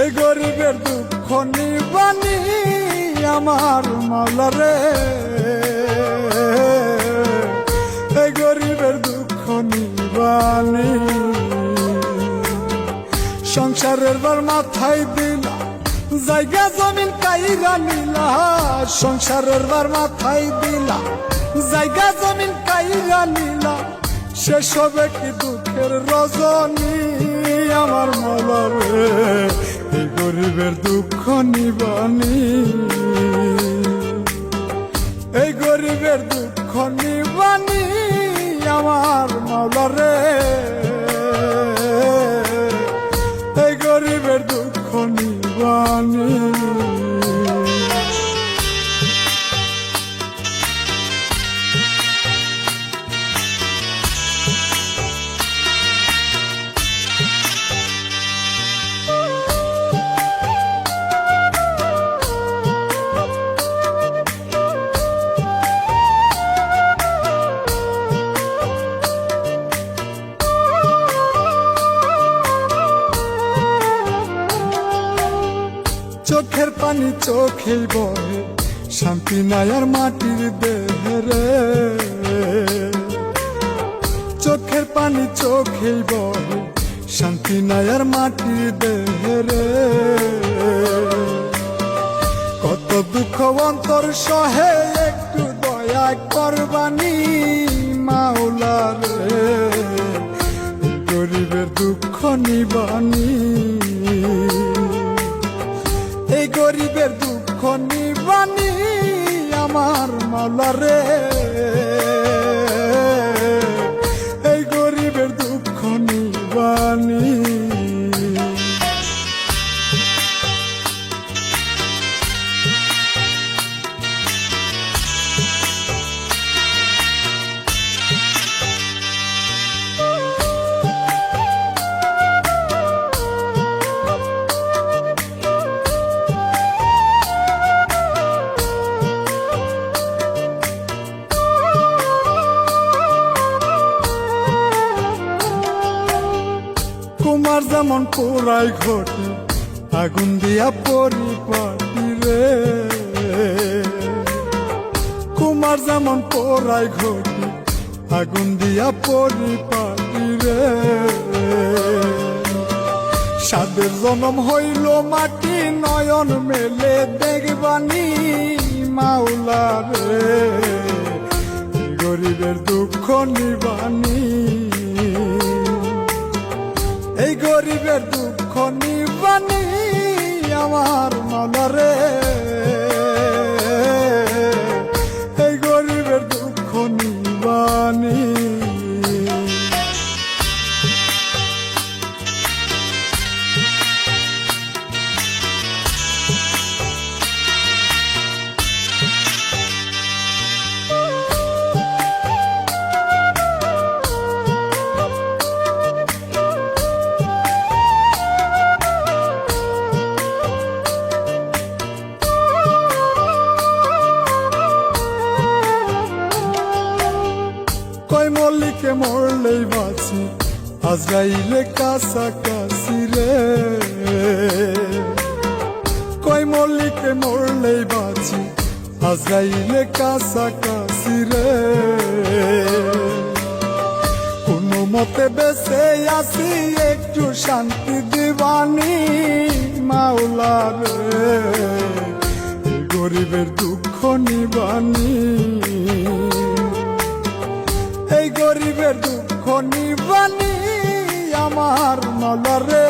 এই গরিবের দুঃখ নিবানি আমার মাওলা রে, এই গরিবের দুঃখ নিবানি। সংসারের বার মাথায় দিলা, জায়গা জমিন কাইরা নিলা। সংসারের বার মাথায় দিলা, জায়গা জমিন কাইরা নিলা। শেষ হবে কি দুঃখের রজনী আমার মাওলা রে, এই গরিবের দুঃখ নিবানি। এই গরিবের দুঃখ নিবানি আমার মাওলা রে, এই গরিবের দুঃখ নিবানি। চোখের পানি চোখেই বহে, শান্তি নাই আর মাটির দেহে রে। চোখের পানি চোখেই বহে, শান্তি নাই আর মাটির দেহে রে। কত দুঃখ অন্তর সহে, একটু দয়া করবানি মাওলা রে, গরিবের দুঃখ নিবানি। এই গরিবের দুঃখ নিবানি আমার মাওলা রে, এই গরিবের দুঃখ নিবানি। কুমার যেমন পোড়াই ঘটে, আগুন দিয়া পরিপাটি রে। কুমার যেমন পোড়াই ঘটে, আগুন দিয়া পরিপাটি রে। সাদের জনম হইল মাটি, নয়ন মেলে দেখবানি মাওলা রে, গরিবের দুঃখ নিবানি। এই গরিবের দুঃখ নিবানি আমার মাওলা রে, এই গরিবের দুঃখ নিবানি। কই মল্লিকে মরলেই বাঁচি, আজরাইলে কাছাকাছি রে। কই মল্লিকে মরলেই বাঁচি, আজরাইলে কাছাকাছি রে। কোনো মতে বেঁচে আছি, একটু শান্তি দিবানি মাওলা রে, গরিবের দুঃখ নিবানি। এই গরিবের দুঃখ নিবানি আমার মাওলা রে,